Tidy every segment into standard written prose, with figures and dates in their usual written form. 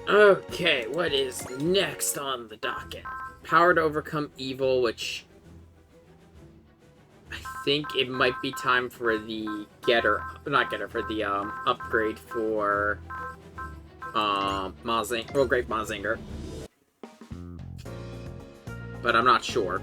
Okay, what is next on the docket? Power to overcome evil, which I think it might be time for the for the upgrade for Great Mazinger. But I'm not sure.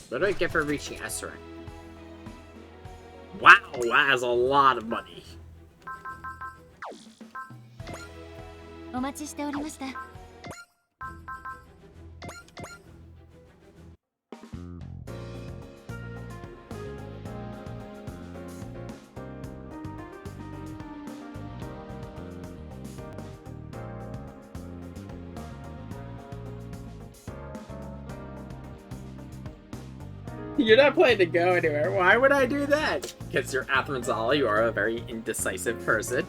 What do I get for reaching S rank? Wow, that is a lot of money. お待ちしておりました。You're not planning to go anywhere. Why would I do that? Because you're Athmanzala, you are a very indecisive person.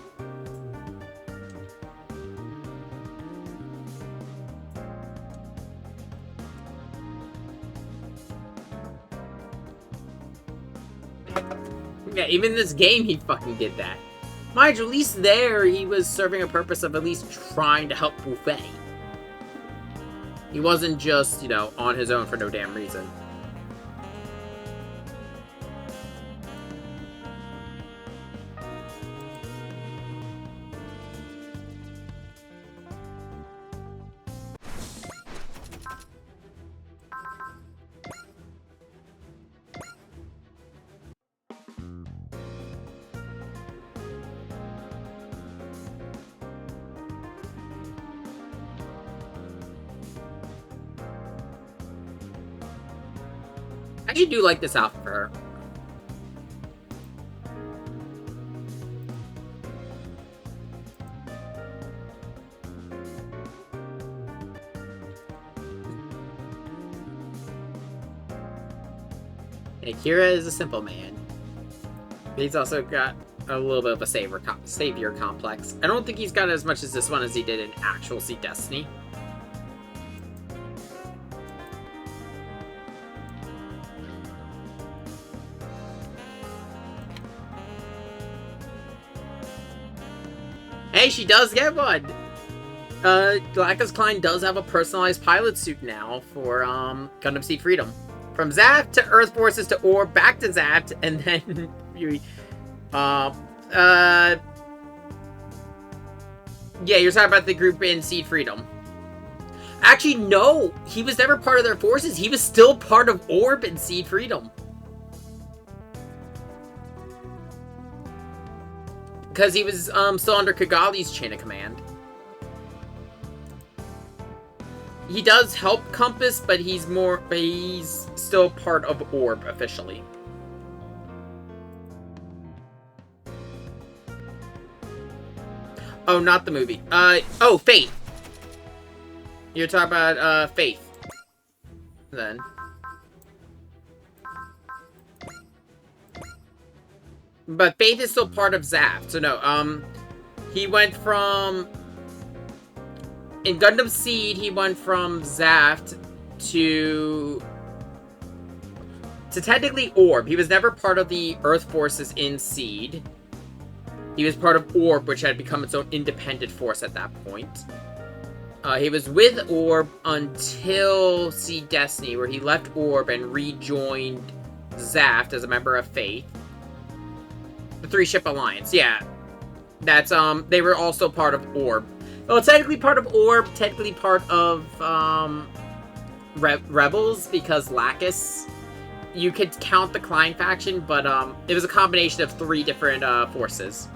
Yeah, even this game he fucking did that. Mind you, at least there he was serving a purpose of at least trying to help Buffet. He wasn't just, on his own for no damn reason. I actually do like this outfit for her. And Akira is a simple man. He's also got a little bit of a savior complex. I don't think he's got as much as this one as he did in actual Seed Destiny. Hey, she does get one! Glackus Klein does have a personalized pilot suit now for, Gundam Seed Freedom. From Zaft to Earth Forces to Orb, back to Zaft, and then yeah, you're talking about the group in Seed Freedom. Actually, no! He was never part of their forces. He was still part of Orb and Seed Freedom. Because he was still under Kigali's chain of command. He does help Compass, but he's still part of Orb officially. Oh, not the movie. Oh, Faith. You're talking about Faith. Then. But Faith is still part of Zaft, so no, he went from... In Gundam Seed, he went from Zaft to technically Orb. He was never part of the Earth Forces in Seed. He was part of Orb, which had become its own independent force at that point. He was with Orb until Seed Destiny, where he left Orb and rejoined Zaft as a member of Faith. The Three-Ship Alliance, yeah. That's, they were also part of Orb. Well, technically part of Orb, technically part of, Rebels, because Lacus. You could count the Klein faction, but, it was a combination of 3 different, forces.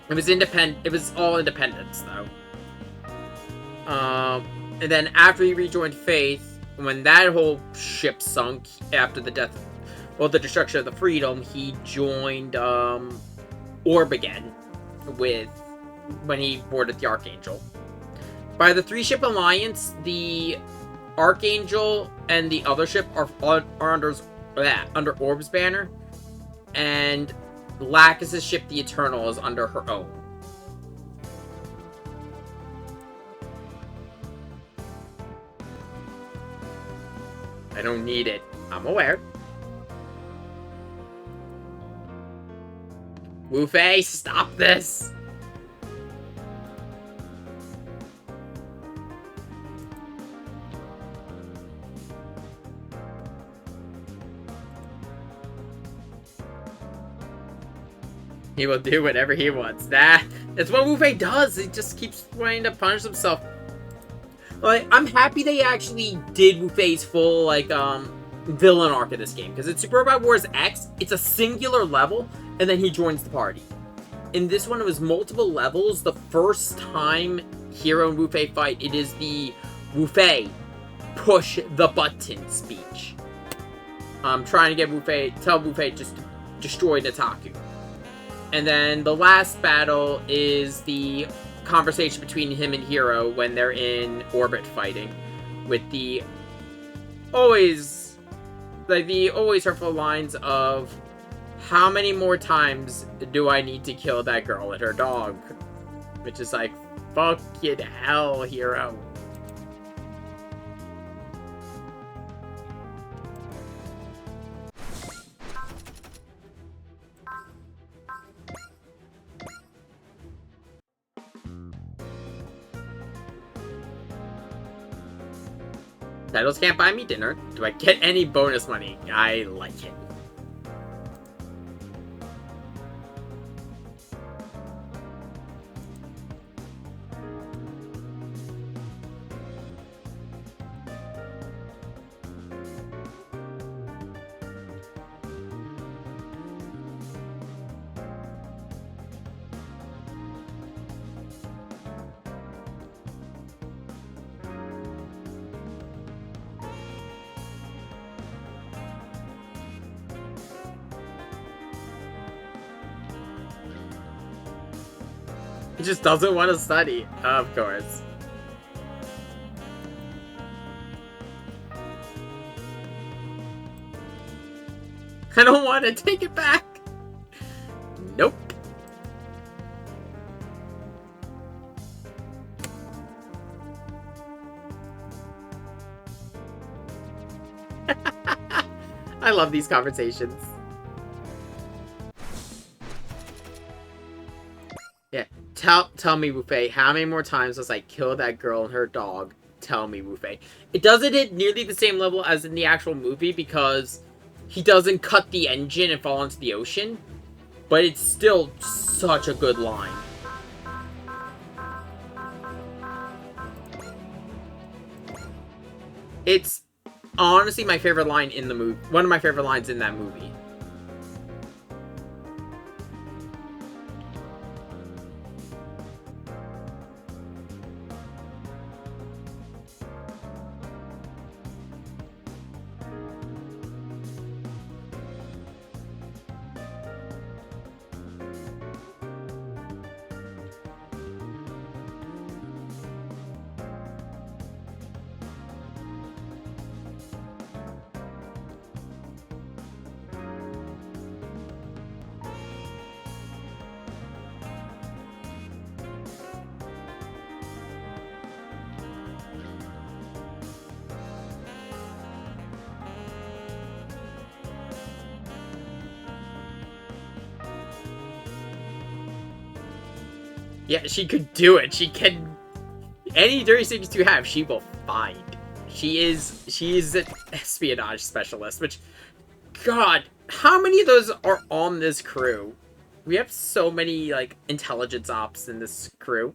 It was all independents, though. And then after he rejoined Faith, when that whole ship sunk after the destruction of the Freedom, he joined Orb again when he boarded the Archangel. By the Three-Ship Alliance, the Archangel and the other ship are under under Orb's banner, and Lacus' ship, the Eternal, is under her own. I don't need it. I'm aware. Wu Fei, stop this! He will do whatever he wants. That's what Wu Fei does. He just keeps wanting to punish himself. Like, I'm happy they actually did Wu Fei's full, like, villain arc of this game. Because in Super Robot Wars X, it's a singular level, and then he joins the party. In this one, it was multiple levels. The first time Hero and Wu Fei fight, it is the Wu Fei push the button speech. Trying to get Wu Fei, tell Wu Fei just to destroy Nataku. And then the last battle is the conversation between him and Hero when they're in orbit fighting, with the always hurtful lines of, how many more times do I need to kill that girl and her dog? Which is like, fucking hell, Hero. Titles can't buy me dinner. Do I get any bonus money? I like it. He just doesn't want to study, of course. I don't want to take it back. Nope. I love these conversations. Yeah. Tell me, Wu Fei, how many more times must I kill that girl and her dog? Tell me, Wu Fei. It doesn't hit nearly the same level as in the actual movie because he doesn't cut the engine and fall into the ocean, but it's still such a good line. It's honestly my favorite line in the movie. One of my favorite lines in that movie. Yeah, she could do it. She can... Any Dirty Secrets 2 have, she will find. She is an espionage specialist, which... God, how many of those are on this crew? We have so many, like, intelligence ops in this crew.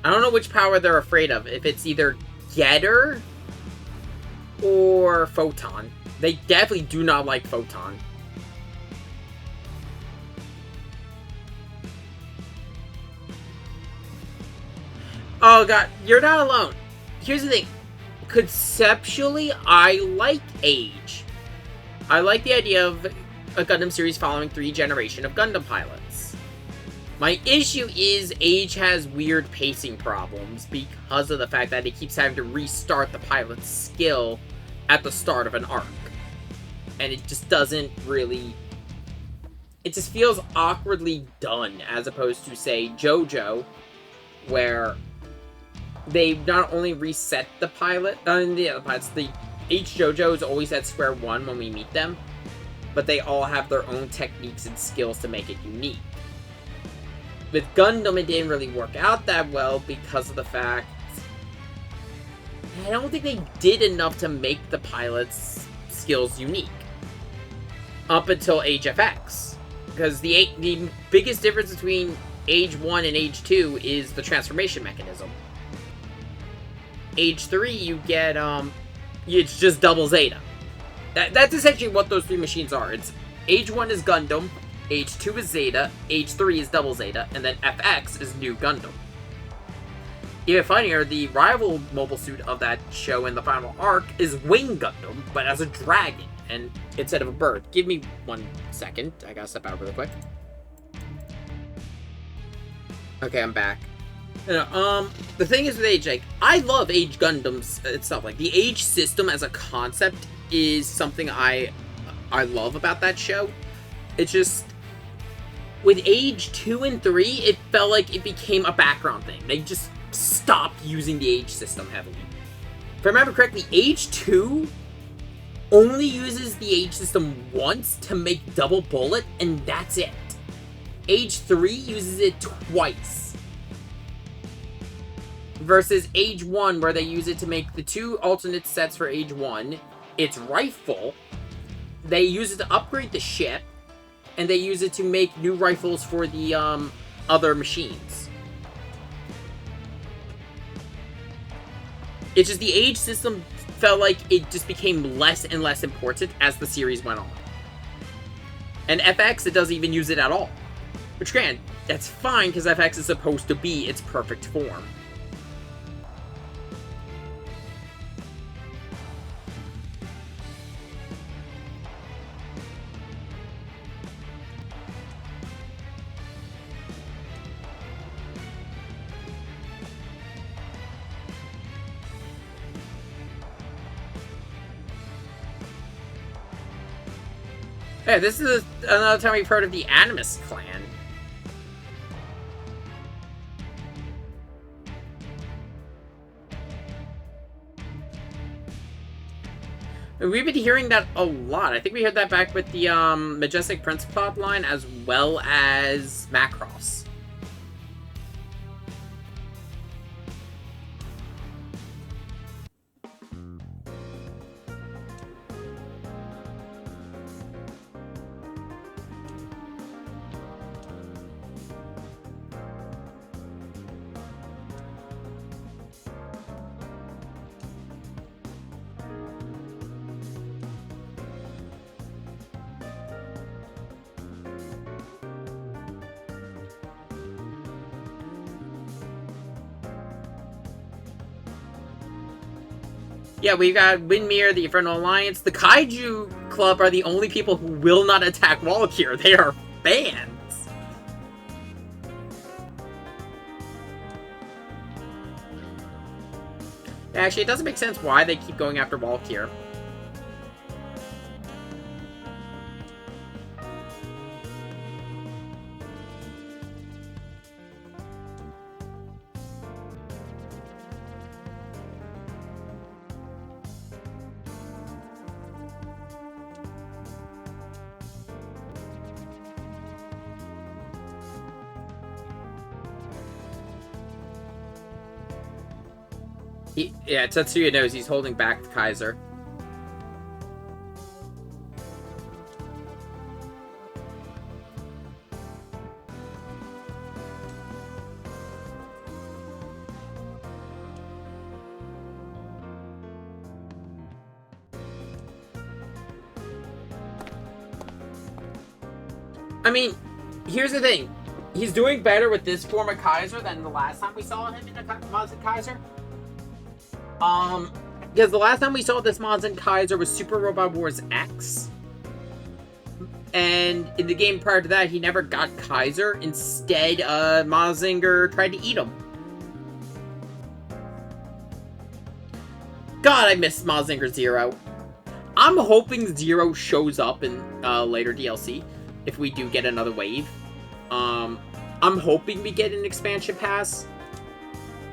I don't know which power they're afraid of. If it's either Getter or Photon. They definitely do not like Photon. Oh god, you're not alone. Here's the thing. conceptually, I like Age. I like the idea of a Gundam series following 3 generations of Gundam pilots. My issue is Age has weird pacing problems because of the fact that it keeps having to restart the pilot's skill at the start of an arc. And it just doesn't really... It just feels awkwardly done, as opposed to, say, JoJo, where they not only reset the pilot... the H JoJo is always at square one when we meet them, but they all have their own techniques and skills to make it unique. With Gundam, it didn't really work out that well because of the fact... I don't think they did enough to make the pilot's skills unique. Up until Age FX. Because the biggest difference between Age 1 and Age 2 is the transformation mechanism. Age 3, you get, it's just double Zeta. That's essentially what those 3 machines are. It's Age 1 is Gundam, Age 2 is Zeta, Age 3 is double Zeta, and then FX is New Gundam. Even funnier, the rival mobile suit of that show in the final arc is Wing Gundam, but as a dragon, and instead of a bird. Give me 1 second. I gotta step out really quick. Okay, I'm back. The thing is with Age, like, I love Age Gundams itself. Like, the Age system as a concept is something I love about that show. It's just... With Age 2 and 3, it felt like it became a background thing. They just stopped using the Age system heavily. If I remember correctly, Age 2 only uses the Age system once to make Double Bullet, and that's it. Age 3 uses it twice. Versus Age 1, where they use it to make the 2 alternate sets for Age 1. It's Rifle. They use it to upgrade the ship. And they use it to make new rifles for the other machines. It's just the Age system felt like it just became less and less important as the series went on. And FX, it doesn't even use it at all. Which, granted, that's fine because FX is supposed to be its perfect form. Yeah, this is another time we've heard of the Animus Clan. We've been hearing that a lot. I think we heard that back with the Majestic Prince plotline as well as Macross. Yeah, we've got Windmere, the Infernal Alliance. The Kaiju Club are the only people who will not attack Valkyr. They are fans. Actually, it doesn't make sense why they keep going after Valkyr. Yeah, Tetsuya knows he's holding back the Kaiser. I mean, here's the thing. He's doing better with this form of Kaiser than the last time we saw him in the Kaiser. Because the last time we saw this Mazinger Kaiser was Super Robot Wars X. And in the game prior to that, he never got Kaiser. Instead, Mazinger tried to eat him. God, I miss Mazinger Zero. I'm hoping Zero shows up in later DLC, if we do get another wave. I'm hoping we get an expansion pass.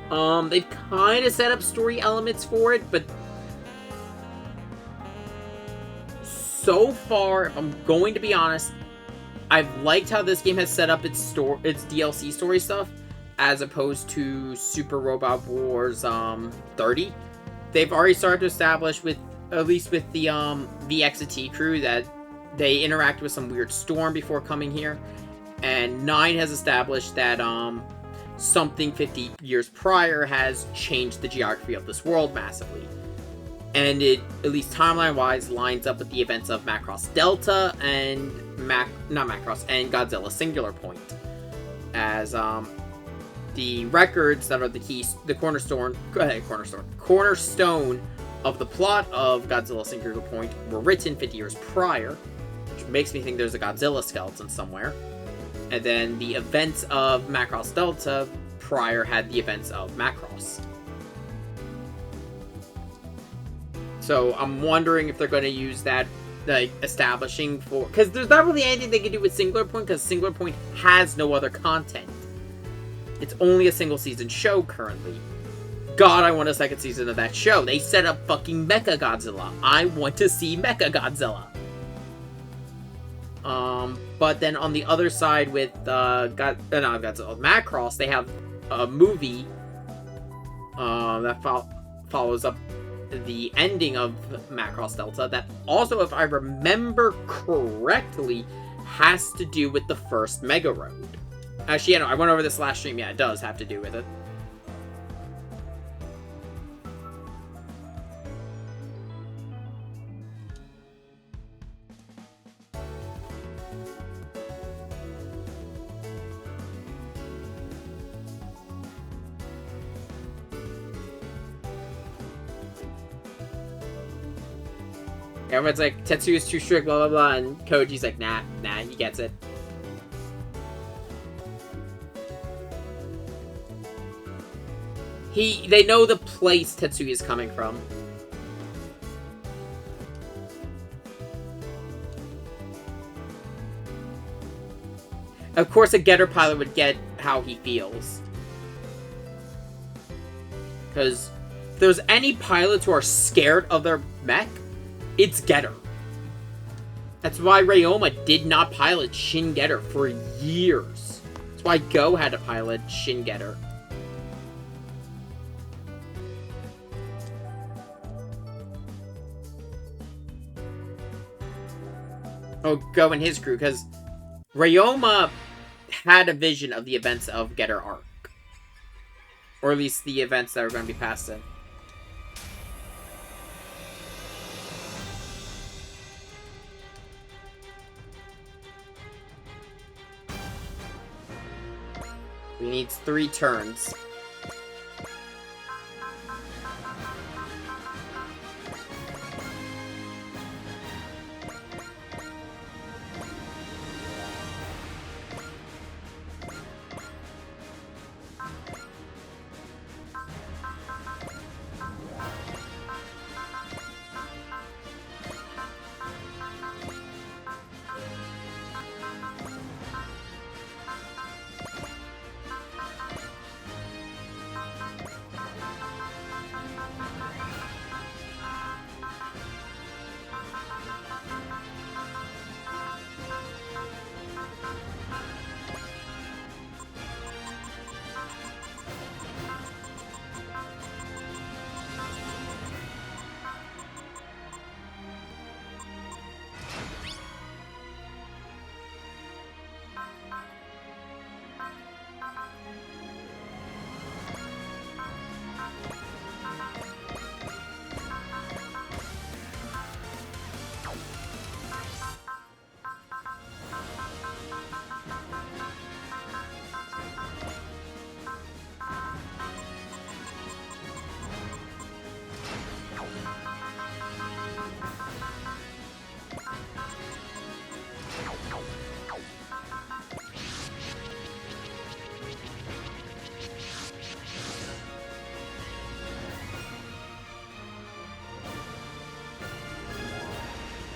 They've kind of set up story elements for it, but so far, if I'm going to be honest, I've liked how this game has set up its DLC story stuff, as opposed to Super Robot Wars 30. They've already started to establish at least with the VXT crew, that they interact with some weird storm before coming here. And 9 has established that something 50 years prior has changed the geography of this world massively. And it, at least timeline-wise, lines up with the events of Macross Delta and and Godzilla Singular Point. As the records that are the cornerstone of the plot of Godzilla Singular Point were written 50 years prior, which makes me think there's a Godzilla skeleton somewhere. And then the events of Macross Delta prior had the events of Macross. So I'm wondering if they're going to use that, like, establishing for... Because there's not really anything they can do with Singular Point, because Singular Point has no other content. It's only a single season show currently. God, I want a second season of that show. They set up fucking Mechagodzilla. I want to see Mechagodzilla. But then on the other side with Macross, they have a movie that follows up the ending of Macross Delta that also, if I remember correctly, has to do with the first Mega Road. Actually, yeah, no, I went over this last stream. Yeah, it does have to do with it. Everyone's like, Tetsuya's too strict, blah, blah, blah, and Koji's like, nah, he gets it. They know the place Tetsuya's coming from. Of course, a Getter pilot would get how he feels. Because if there's any pilots who are scared of their mech, it's Getter. That's why Ryoma did not pilot Shin Getter for years. That's why Go had to pilot Shin Getter. Oh, Go and his crew, because Ryoma had a vision of the events of Getter Arc. Or at least the events that are going to be passed in. We need 3 turns.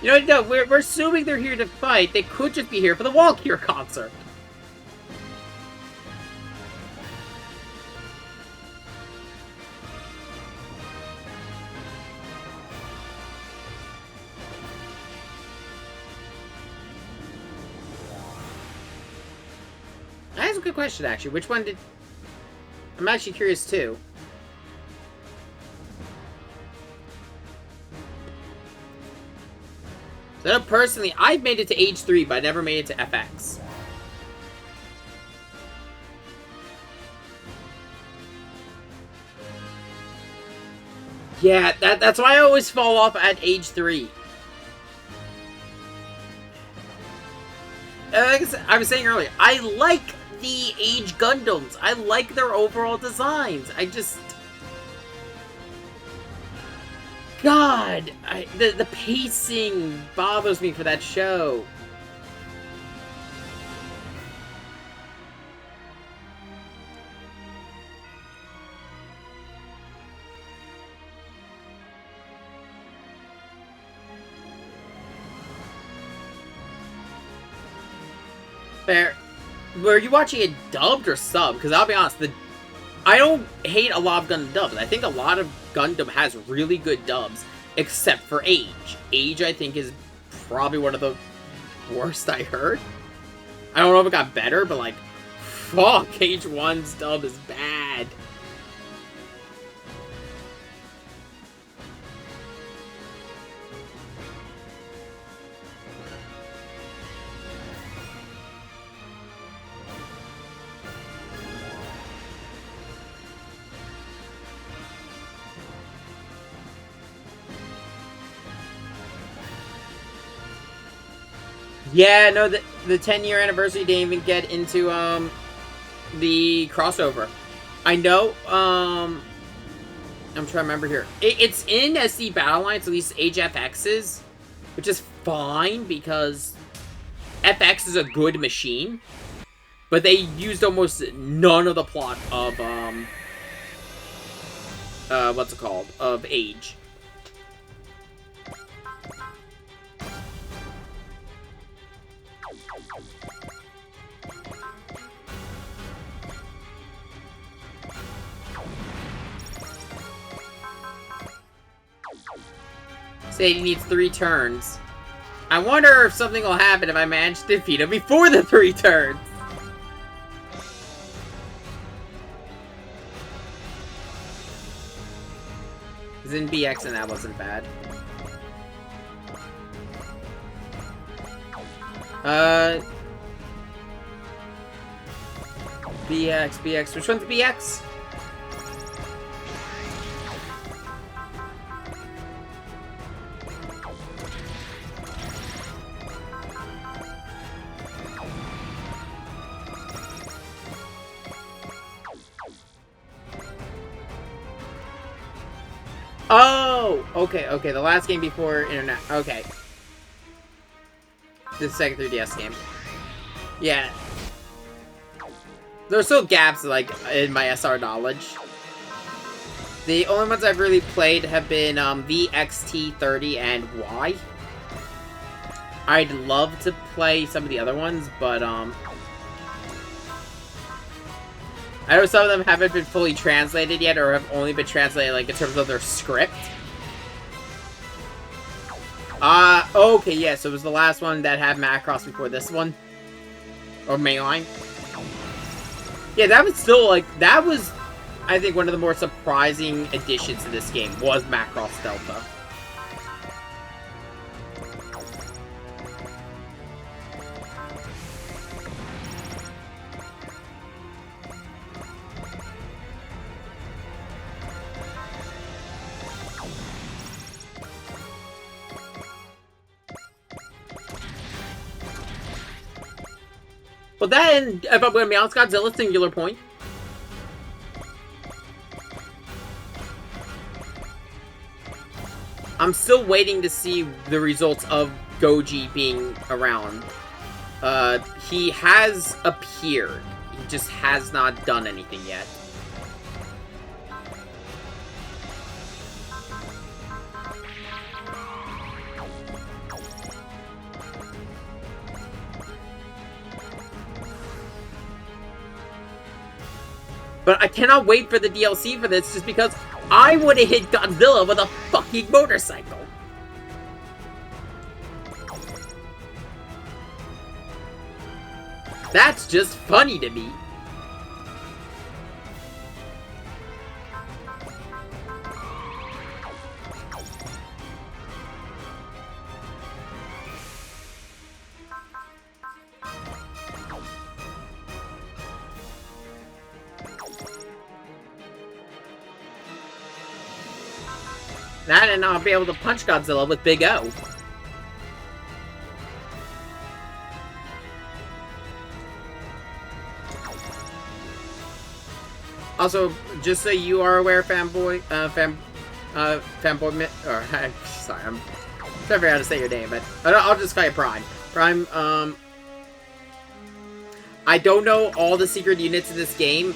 You know, no, we're assuming they're here to fight. They could just be here for the Walkure concert. That's a good question, actually. Which one did... I'm actually curious, too. So, personally, I've made it to age 3, but I never made it to FX. Yeah, that's why I always fall off at age 3. Like I was saying earlier, I like the age Gundams. I like their overall designs. I just... God, the pacing bothers me for that show. Fair. Were you watching it dubbed or sub? Because I'll be honest, I don't hate a lot of Gundam dubs. I think a lot of Gundam has really good dubs, except for Age. Age, I think, is probably one of the worst I heard. I don't know if it got better, but like, fuck, Age 1's dub is bad. Yeah, no, the 10-year anniversary didn't even get into, the crossover. I know, I'm trying to remember here. It's in SD Battle Lines, at least Age FX's, which is fine, because FX is a good machine, but they used almost none of the plot of, what's it called? Of Age. Say he needs 3 turns. I wonder if something will happen if I manage to defeat him before the 3 turns. He's in BX and that wasn't bad. BX. Which one's BX? Oh! Okay, the last game before Internet. Okay. The second 3DS game. Yeah. There's still gaps, like, in my SR knowledge. The only ones I've really played have been, VXT30 and Y. I'd love to play some of the other ones, but, I know some of them haven't been fully translated yet, or have only been translated, like, in terms of their script. Okay, yeah, so it was the last one that had Macross before this one. Or Mainline. Yeah, that was still, like, that was, I think, one of the more surprising additions to this game, was Macross Delta. But then, if I'm going to be honest, Godzilla Singular Point. I'm still waiting to see the results of Goji being around. He has appeared. He just has not done anything yet. But I cannot wait for the DLC for this just because I would have hit Godzilla with a fucking motorcycle. That's just funny to me. That and I'll be able to punch Godzilla with Big O. Also, just so you are aware, fanboy, sorry, I'm trying to figure out how to say your name, but I'll just call you Prime. Prime, I don't know all the secret units in this game.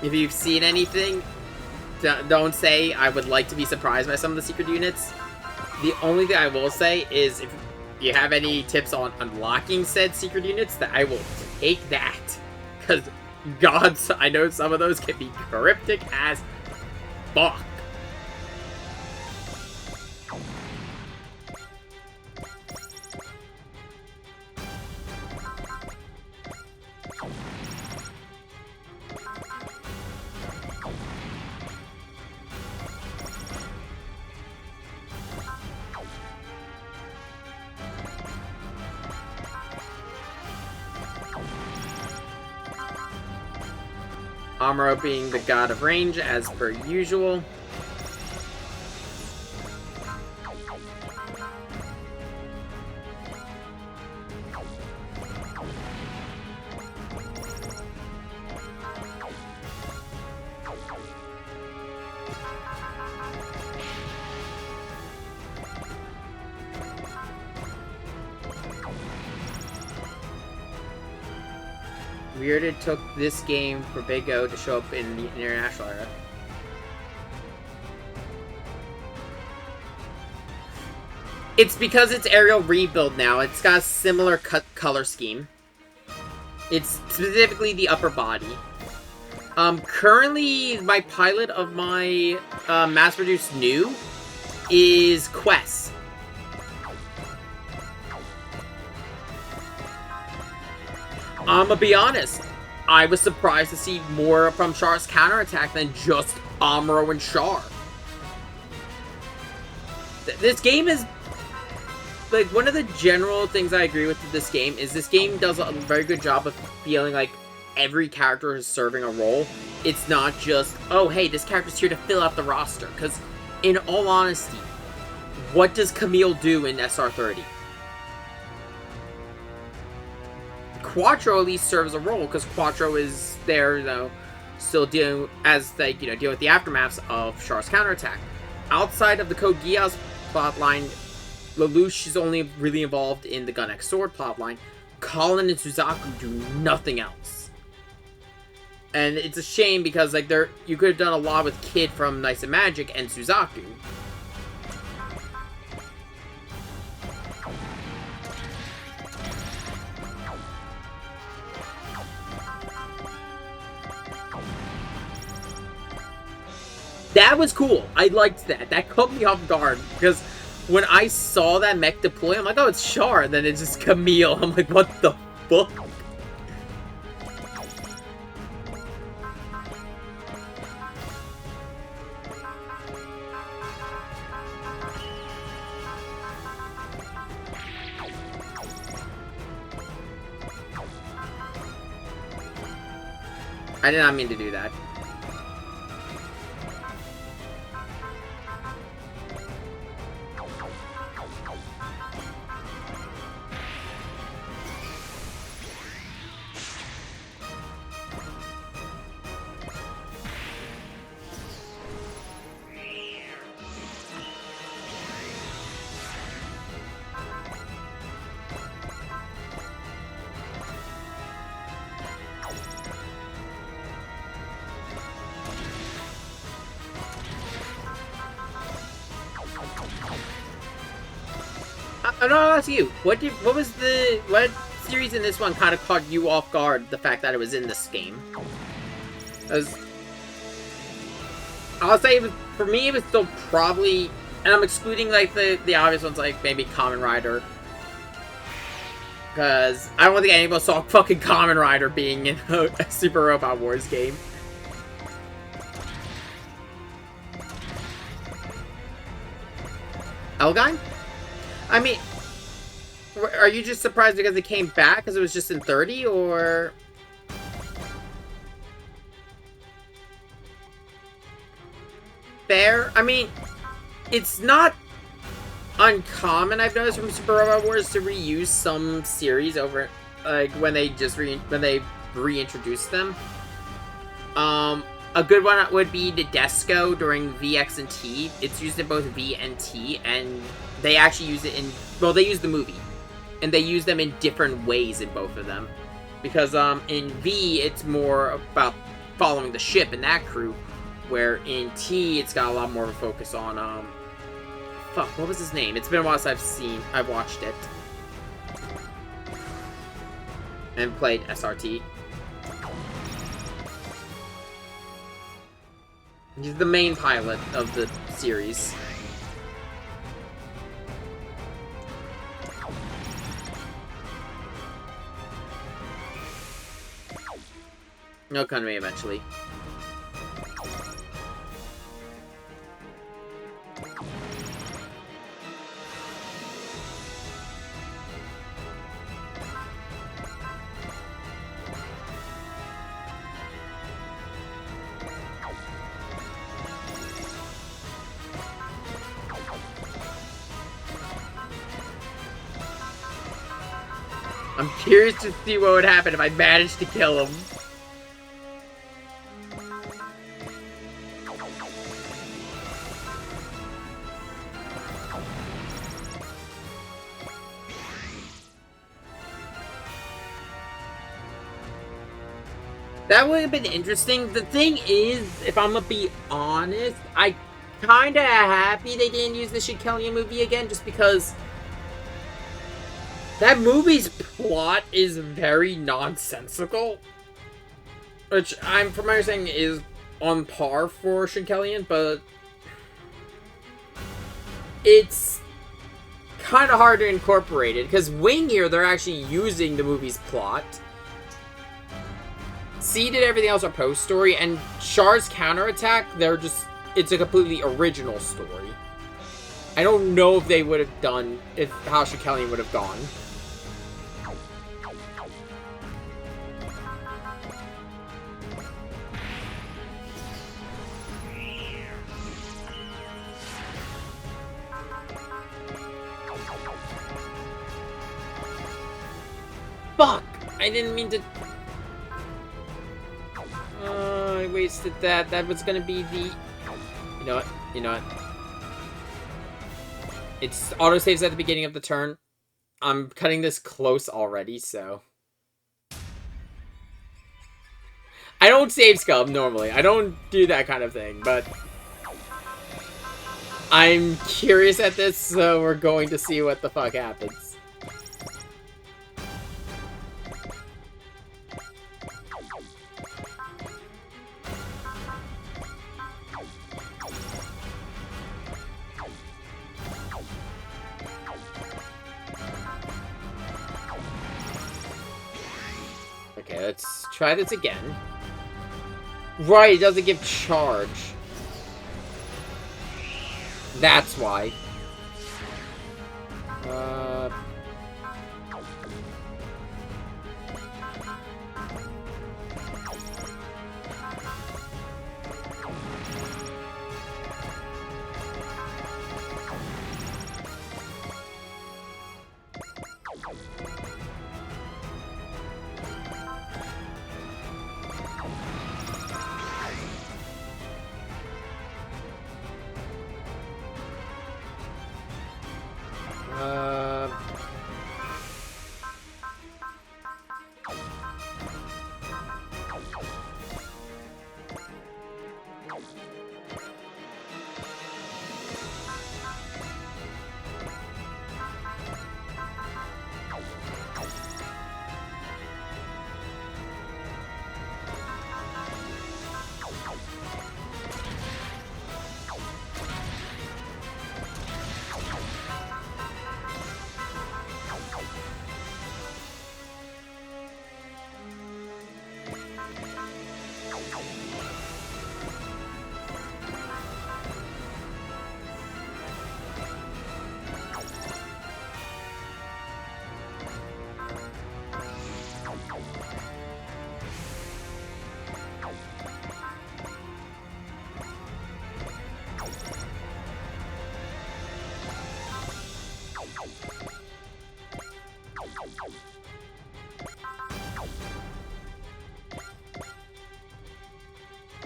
If you've seen anything, don't say I would like to be surprised by some of the secret units. The only thing I will say is if you have any tips on unlocking said secret units, that I will take that. Because, God, I know some of those can be cryptic as fuck. Amuro being the god of range, as per usual. Weird it took this game for Big O to show up in the international era. It's because it's Aerial Rebuild now. It's got a similar color scheme. It's specifically the upper body. Currently, my pilot of my mass-produced new is Quest. I'm gonna be honest, I was surprised to see more from Char's counterattack than just Amuro and Char. This game is, like, one of the general things I agree with this game is this game does a very good job of feeling like every character is serving a role. It's not just, oh, hey, this character's here to fill out the roster. Because, in all honesty, what does Camille do in SR30? Quattro at least serves a role because Quattro is there, you know, still dealing as they, you know, deal with the aftermaths of Char's counterattack. Outside of the Code Geass plotline, Lelouch is only really involved in the Gun X Sword plotline. Colin and Suzaku do nothing else, and it's a shame because like you could have done a lot with Kid from Nice and Magic and Suzaku. That was cool. I liked that. That caught me off guard because when I saw that mech deploy, I'm like, oh, it's Char. And then it's just Camille. I'm like, what the fuck? I did not mean to do that. I'll ask you, what series in this one kind of caught you off guard, the fact that it was in this game? As I'll say, for me, it was still probably, and I'm excluding like the obvious ones, like maybe Kamen Rider, because I don't think any of us saw fucking Kamen Rider being in a Super Robot Wars game. Elgine? I mean, are you just surprised because it came back because it was just in 30, or? Fair. I mean, it's not uncommon, I've noticed, from Super Robot Wars to reuse some series over, like, when they just reintroduce them. A good one would be Nadesco during VX and T. It's used in both V and T, and they actually use it in, well, they use the movie, and they use them in different ways in both of them. Because, in V, it's more about following the ship and that crew, where in T, it's got a lot more of a focus on, fuck, what was his name? It's been a while since I've watched it. And played SRT. He's the main pilot of the series. He'll come to me eventually. I'm curious to see what would happen if I managed to kill him. That would have been interesting. The thing is, if I'm gonna be honest, I kinda happy they didn't use the Shikelian movie again, just because that movie's plot is very nonsensical. Which, from my understanding, is on par for Shikelian, but it's kind of hard to incorporate it, because Wing here, they're actually using the movie's plot. C did everything else a post story, and Char's counterattack, it's a completely original story. I don't know if they would have done, how Shikelian would have gone. Fuck! I didn't mean to... I wasted that. That was gonna be the... You know what? You know what? It's autosaves at the beginning of the turn. I'm cutting this close already, so... I don't save scum normally. I don't do that kind of thing, but... I'm curious at this, so we're going to see what the fuck happens. Okay, let's try this again. Right, it doesn't give charge. That's why.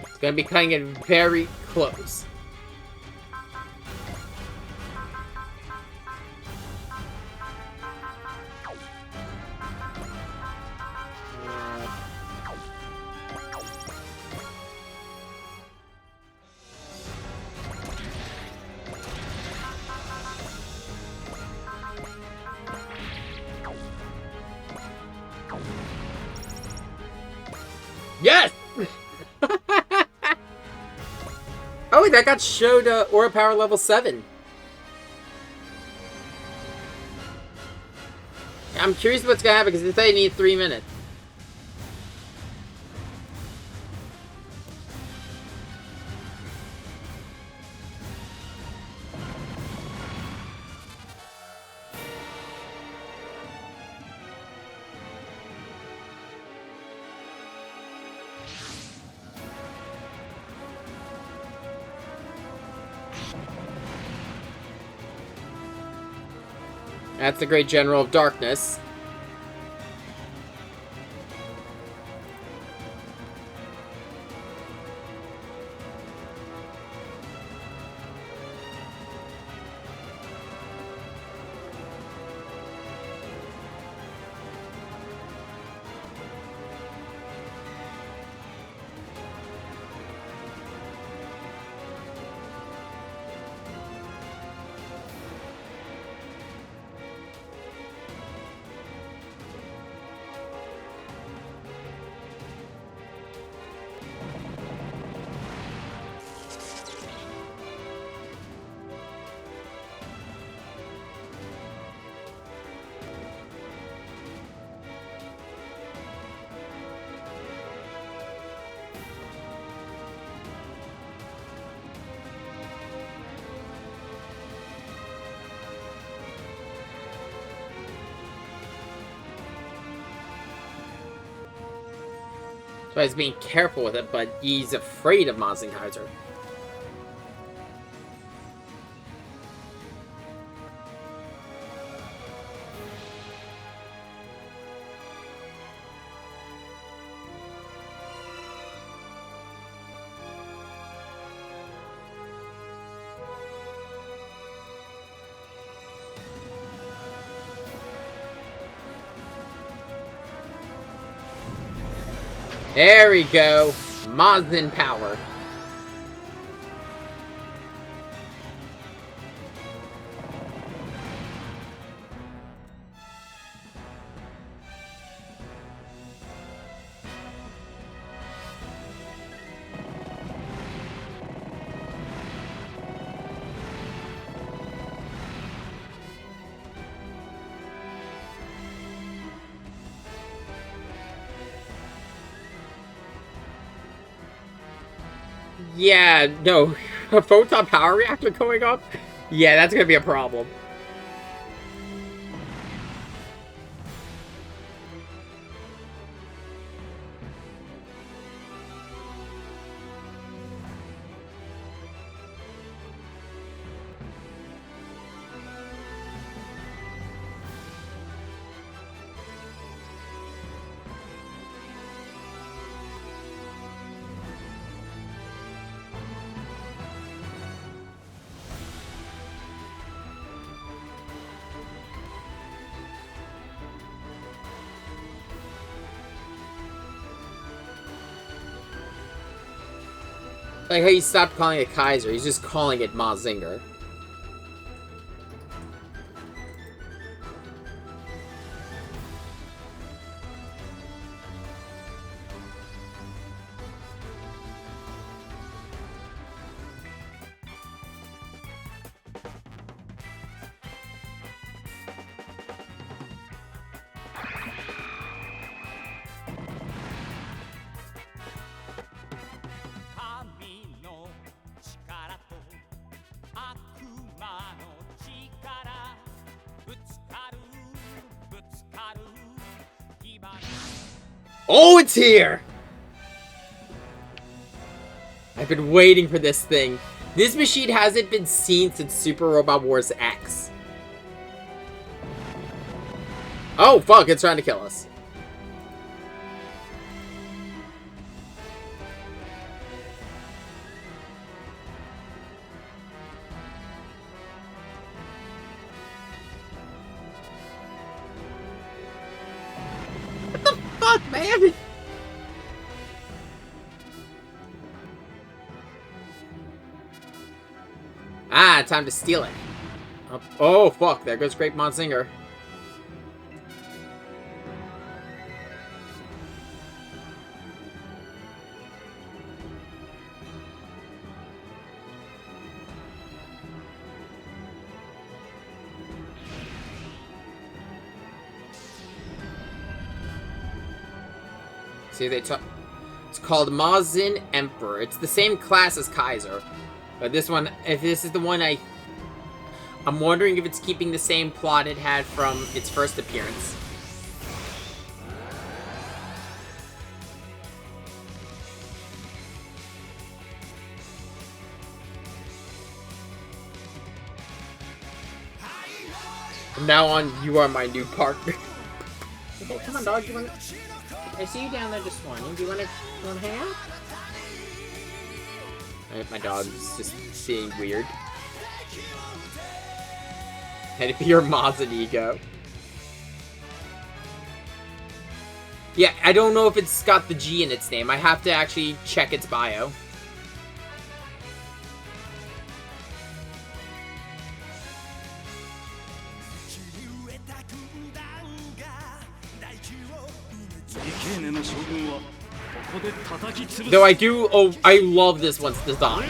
It's gonna be cutting it very close. Yes! Oh, that got showed Aura Power level 7. I'm curious what's gonna happen because they say they need 3 minutes. That's the Great General of Darkness. So he's being careful with it, but he's afraid of Mazin Kaiser. There we go. Mazin power. Yeah, no. A photon power reactor going up? Yeah, that's gonna be a problem. Like how he stopped calling it Kaiser, he's just calling it Mazinger. Oh, it's here! I've been waiting for this thing. This machine hasn't been seen since Super Robot Wars X. Oh, fuck, it's trying to kill us. What the fuck, man? Ah, time to steal it. Oh, fuck, there goes Great Monsinger. See, they took. It's called Mazin Emperor. It's the same class as Kaiser, but this one, if this is the one I'm wondering if it's keeping the same plot it had from its first appearance. From now on, you are my new partner. Okay, come on, dog. You wanna? I see you down there this morning. Do you wanna hang out? My dog's just being weird. And if you're Mazin ego. Yeah, I don't know if it's got the G in its name. I have to actually check its bio. Though I love this one's design.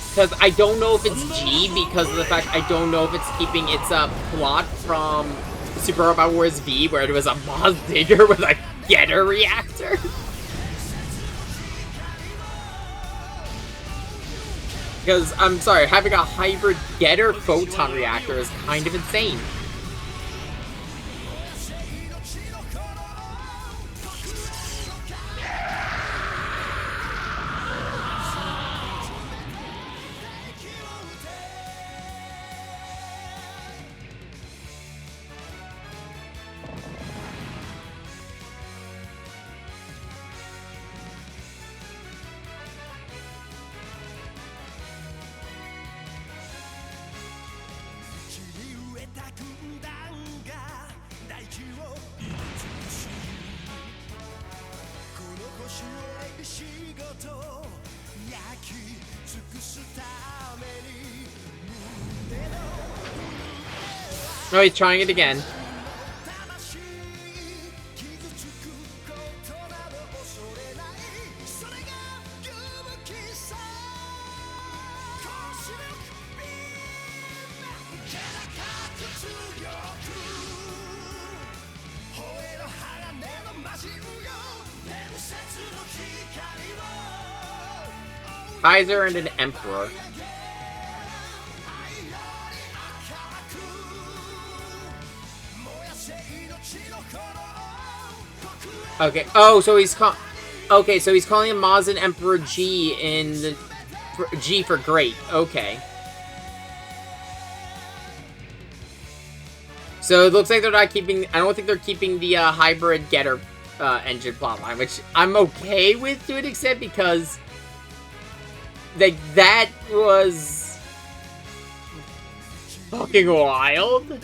Because I don't know if it's G because of the fact I don't know if it's keeping its plot from Super Robot Wars V where it was a Maz Digger with a Getter reactor. Because, I'm sorry, having a hybrid Getter Photon reactor is kind of insane. Oh, he's trying it again. Kaiser and an Emperor. Okay. Oh, so he's okay, so he's calling him Mazin Emperor G in the G for great. Okay. So it looks like they're not keeping. I don't think they're keeping the hybrid Getter engine plotline, which I'm okay with to an extent because like that was fucking wild.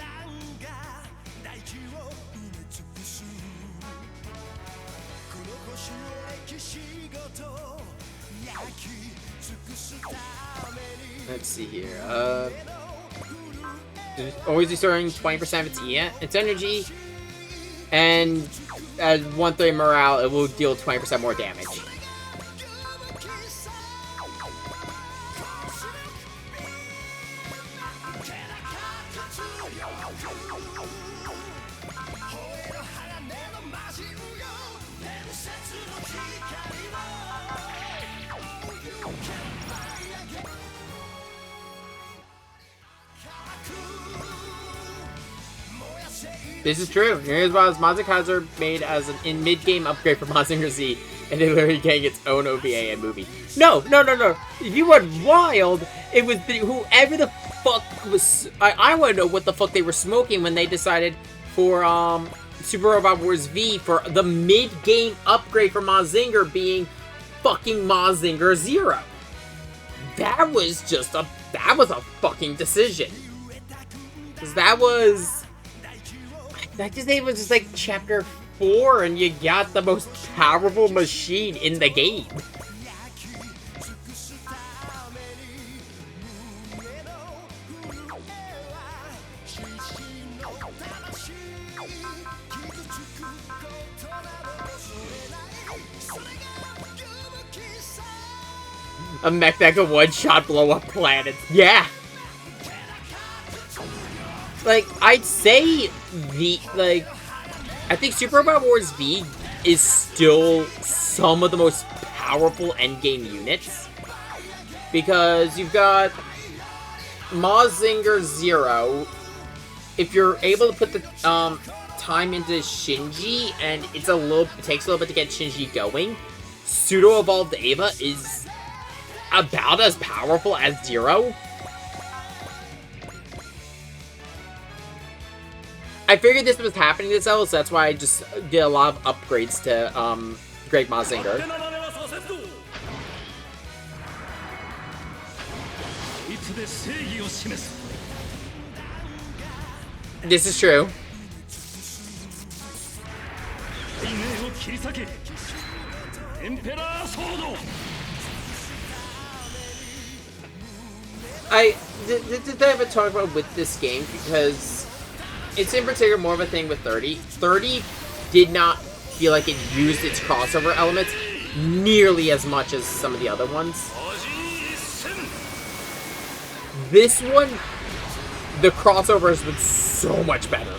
Let's see here. Always restoring 20% of its energy, and at 1/3 morale, it will deal 20% more damage. This is true. Here's why Mazakazer made as an in mid-game upgrade for Mazinger Z, and it literally getting its own OVA and movie. No. If you went wild, it was whoever the fuck was. I want to know what the fuck they were smoking when they decided for Super Robot Wars V for the mid-game upgrade for Mazinger being fucking Mazinger Zero. That was a fucking decision. Cause that was just like chapter 4 and you got the most powerful machine in the game. A mech that could one-shot blow up planets. Yeah! Like, I'd say I think Super Robot Wars V is still some of the most powerful endgame units. Because you've got Mazinger Zero. If you're able to put the time into Shinji, and it takes a little bit to get Shinji going, Pseudo-Evolved Eva is about as powerful as Zero. I figured this was happening this level, so that's why I just did a lot of upgrades to Great Mazinger. This is true. This is I haven't talked about with this game because it's in particular more of a thing with 30. 30 did not feel like it used its crossover elements nearly as much as some of the other ones. This one, the crossover has been so much better.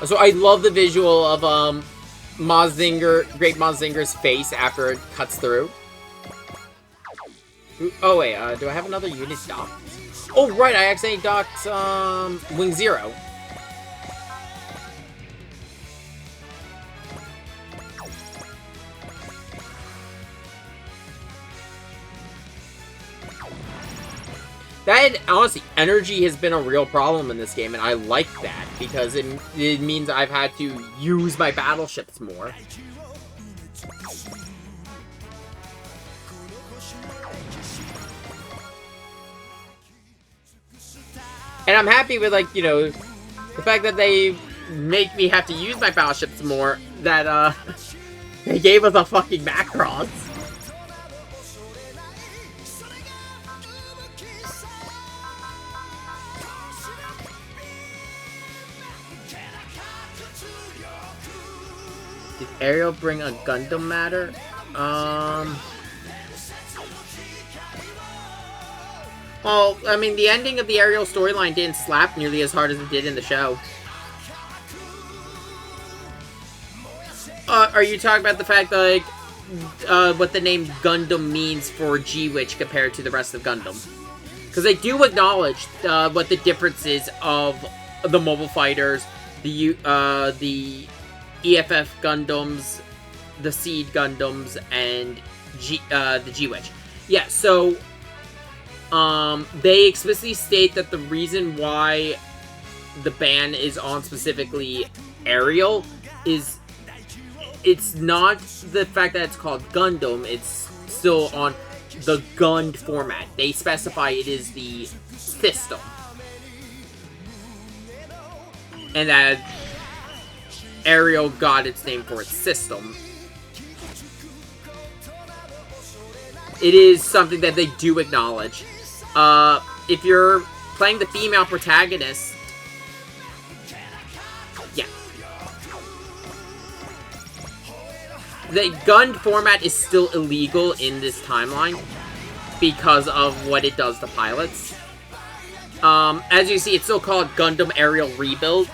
So I love the visual of Great Mazinger's face after it cuts through. Oh wait, do I have another unit docked? Oh right, I accidentally docked Wing Zero. That, honestly, energy has been a real problem in this game, and I like that, because it means I've had to use my battleships more. And I'm happy with, like, you know, the fact that they make me have to use my battleships more, that, they gave us a fucking Macross. Did Ariel bring a Gundam matter? Well, I mean, the ending of the Ariel storyline didn't slap nearly as hard as it did in the show. Are you talking about the fact that, like, what the name Gundam means for G-Witch compared to the rest of Gundam? Because they do acknowledge what the difference is of the mobile fighters, the EFF Gundams, the Seed Gundams, and the G-Witch. Yeah, so they explicitly state that the reason why the ban is on specifically Ariel is it's not the fact that it's called Gundam, it's still on the Gund format. They specify it is the system. And that Ariel got its name for its system. It is something that they do acknowledge. If you're playing the female protagonist, yeah. The Gund format is still illegal in this timeline because of what it does to pilots. As you see, it's still called Gundam Ariel Rebuild.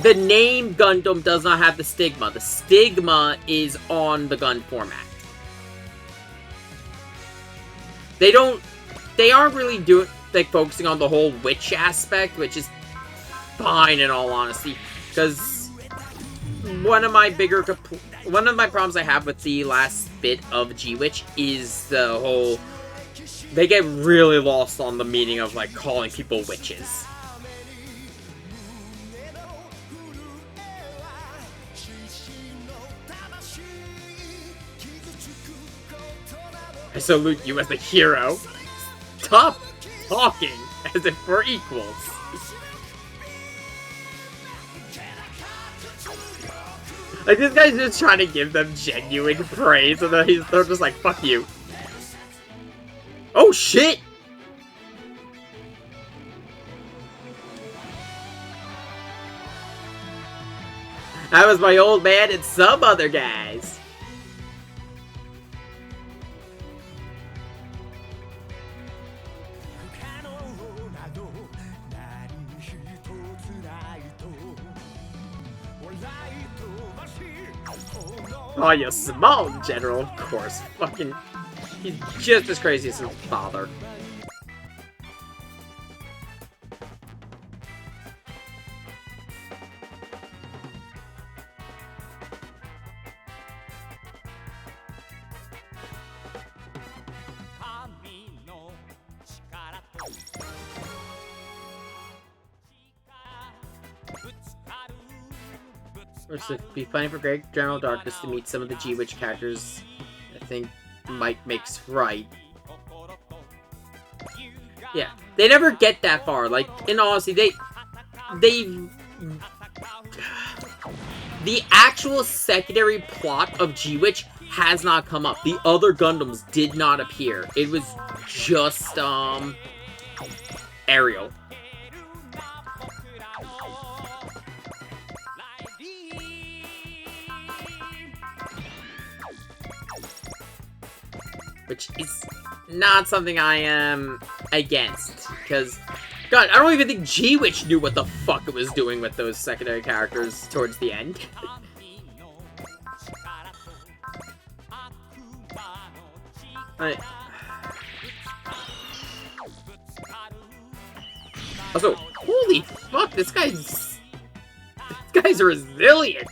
The name Gundam does not have the stigma. The stigma is on the gun format. They aren't really focusing on the whole witch aspect, which is fine in all honesty. Because one of my problems I have with the last bit of G-Witch is the whole, they get really lost on the meaning of, like, calling people witches. I salute you as the hero. Stop talking as if we're equals. Like, this guy's just trying to give them genuine praise, and then they're just like, fuck you. Oh, shit! That was my old man and some other guys. Oh, you small general, of course. Fucking, he's just as crazy as his father. It'd be funny for Great General Darkness to meet some of the G-Witch characters. I think Mike makes right. Yeah, they never get that far. Like, in all honesty, the actual secondary plot of G-Witch has not come up. The other Gundams did not appear. It was just, Ariel. Which is not something I am against, because, God, I don't even think G-Witch knew what the fuck it was doing with those secondary characters towards the end. Also, holy fuck, this guy's resilient.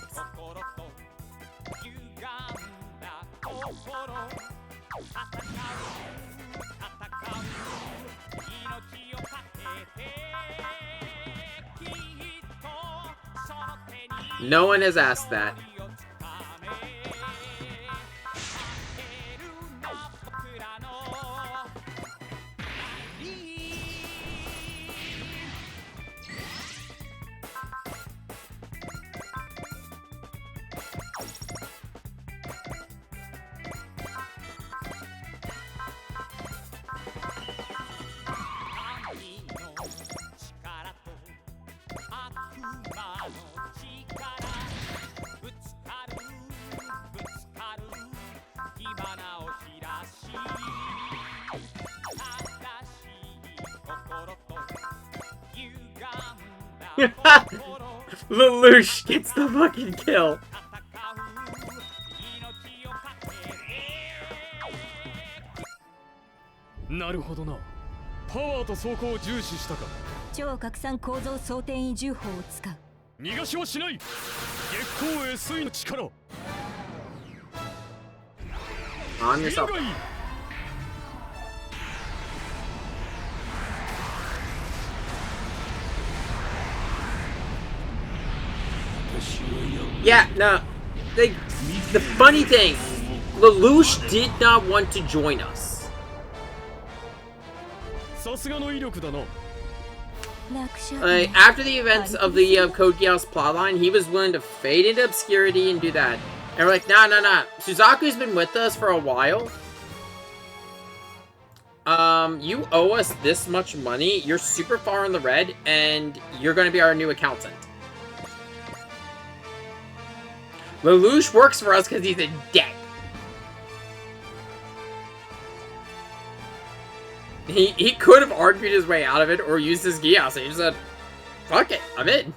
No one has asked that. Lelouch gets the fucking kill. On yourself. Yeah, no. The funny thing, Lelouch did not want to join us. After the events of the Code Geass plotline, he was willing to fade into obscurity and do that. And we're like, nah. Suzaku's been with us for a while. You owe us this much money, you're super far in the red, and you're gonna be our new accountant. Lelouch works for us because he's in debt. He could have argued his way out of it or used his Geass. He just said, fuck it, I'm in.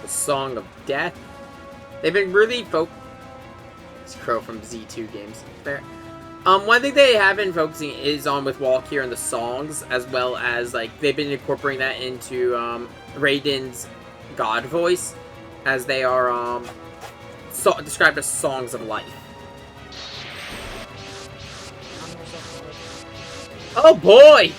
The Song of Death. They've been really It's Crow from Z2 games. Fair. One thing they have been focusing is on with Walkure and the songs, as well as like they've been incorporating that into Raiden's God voice, as they are described as songs of life. Oh boy!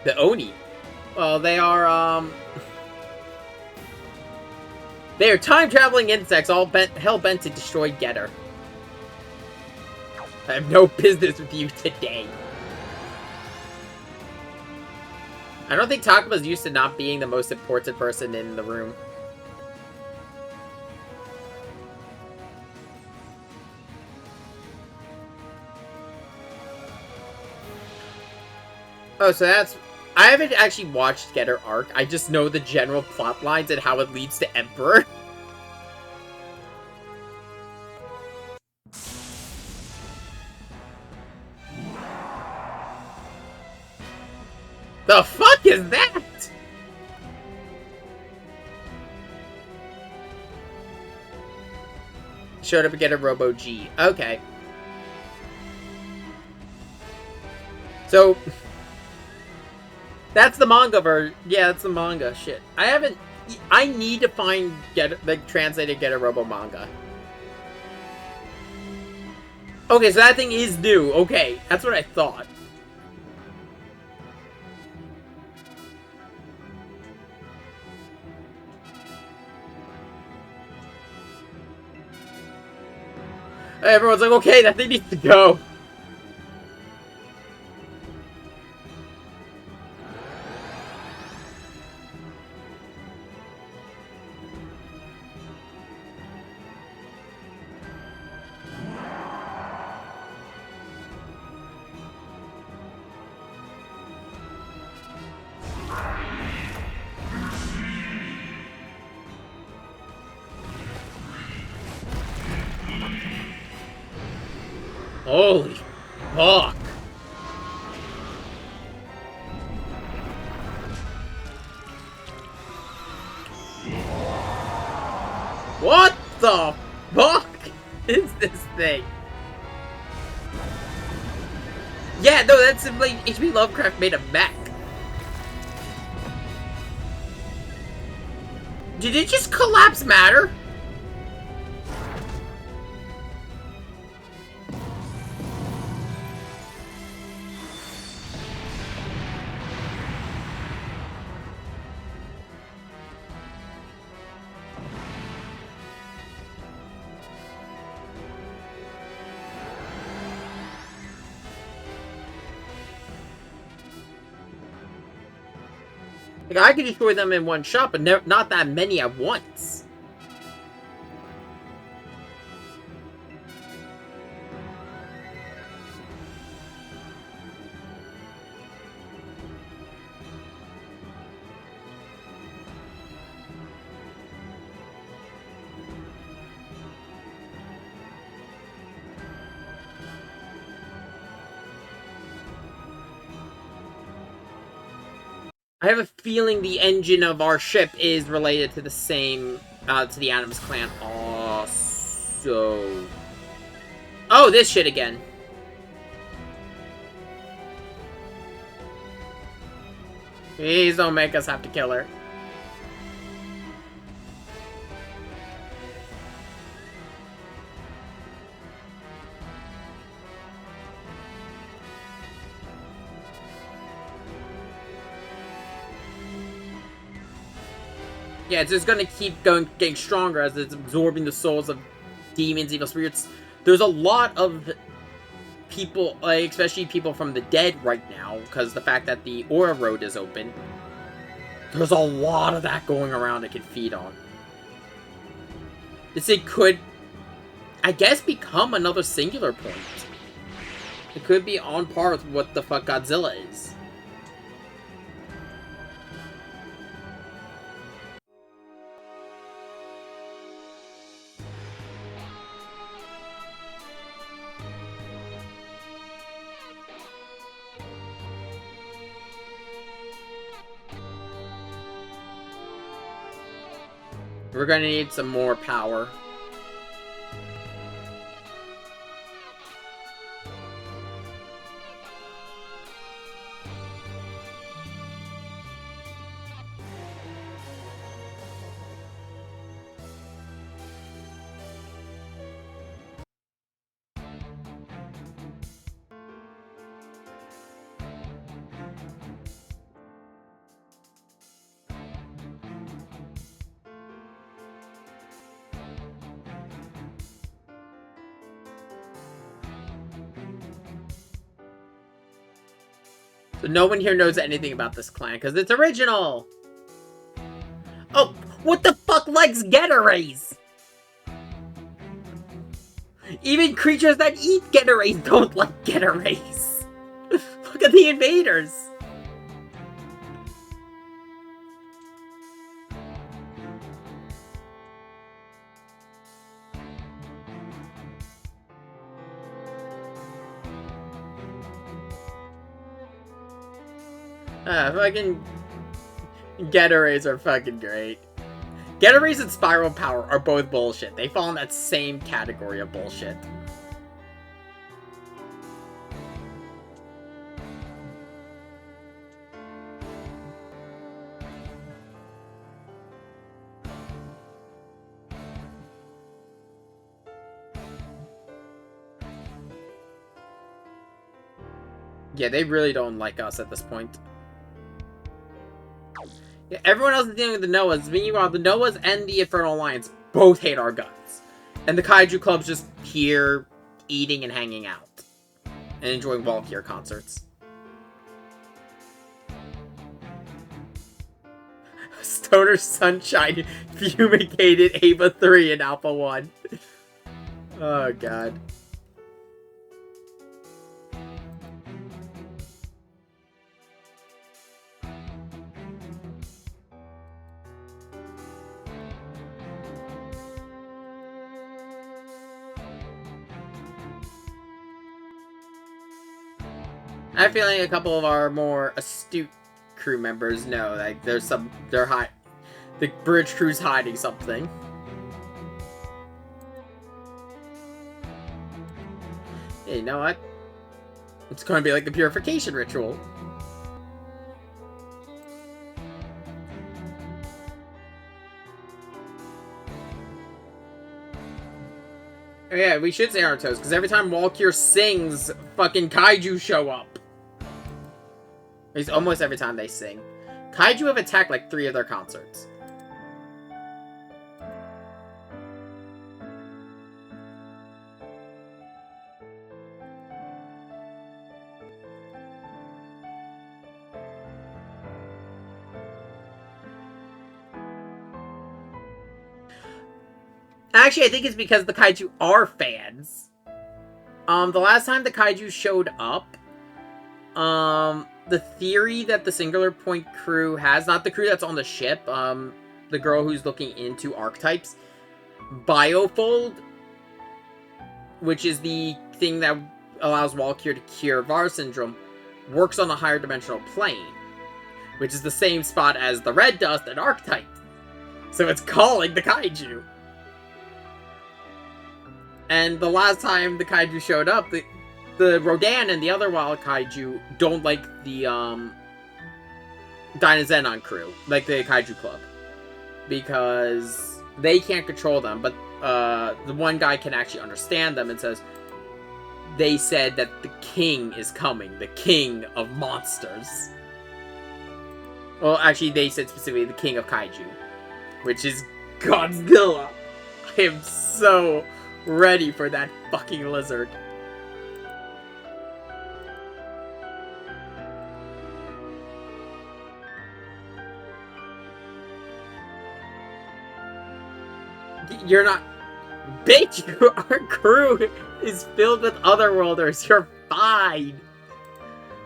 The Oni. Well, they are, they are time-traveling insects all hell-bent to destroy Getter. I have no business with you today. I don't think Takuma's used to not being the most important person in the room. Oh, so that's... I haven't actually watched Getter Arc. I just know the general plot lines and how it leads to Emperor. The fuck is that? Showed up to get a Robo G. Okay. So... That's the manga version. Yeah, that's the manga. Shit. I need to find the translated Getter Robo manga. Okay, so that thing is new. Okay, that's what I thought. Everyone's like, okay, that thing needs to go. Holy fuck. What the fuck is this thing? Yeah, no, that's simply H.P. Lovecraft made a mech. Did it just collapse matter? Like, I could destroy them in one shot, but not that many at once. I have a feeling the engine of our ship is related to the same, to the Adams clan also. Oh, this shit again. Please don't make us have to kill her. Yeah, it's just gonna keep getting stronger as it's absorbing the souls of demons, evil spirits. There's a lot of people, like, especially people from the dead right now, because the fact that the Aura Road is open. There's a lot of that going around it can feed on. This thing could, I guess, become another singular point. It could be on par with what the fuck Godzilla is. We're gonna need some more power. So no one here knows anything about this clan, because it's original! Oh, what the fuck likes Getarays? Even creatures that eat Getarays don't like Getarays! Look at the invaders! Fucking Getarays are fucking great. Getarays and Spiral Power are both bullshit. They fall in that same category of bullshit. Yeah, they really don't like us at this point. Yeah, everyone else is dealing with the Noahs. Meanwhile, the Noahs and the Infernal Alliance both hate our guts. And the Kaiju Club's just here, eating and hanging out. And enjoying Valkyr concerts. Stoner Sunshine fumigated Ava 3 and Alpha 1. Oh, God. I have a feeling a couple of our more astute crew members know, like, there's some, the bridge crew's hiding something. Hey, you know what? It's going to be like the purification ritual. Oh yeah, we should stay on our toes, because every time Walkyr sings, fucking Kaiju show up. At least almost every time they sing. Kaiju have attacked like 3 of their concerts. Actually, I think it's because the Kaiju are fans. The last time the Kaiju showed up, the theory that the Singular Point crew has, not the crew that's on the ship, the girl who's looking into archetypes, Biofold, which is the thing that allows Walkyr to cure Var Syndrome, works on a higher dimensional plane. which is the same spot as the red dust and Archetype. So it's calling the kaiju. And the last time the kaiju showed up, the Rodan and the other wild kaiju don't like the Dynazenon crew, like the kaiju club, because they can't control them, but the one guy can actually understand them and says, they said that the king is coming, the king of monsters. Well, actually, they said specifically the king of kaiju, which is Godzilla. I am so ready for that fucking lizard. You're not... Bitch, our crew is filled with otherworlders. You're fine.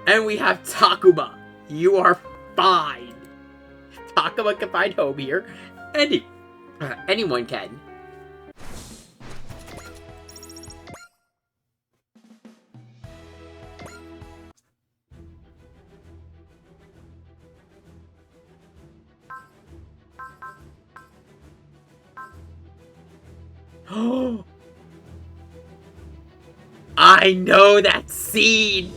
And we have Takuma. You are fine. Takuma can find home here. Anyone can. I know that scene!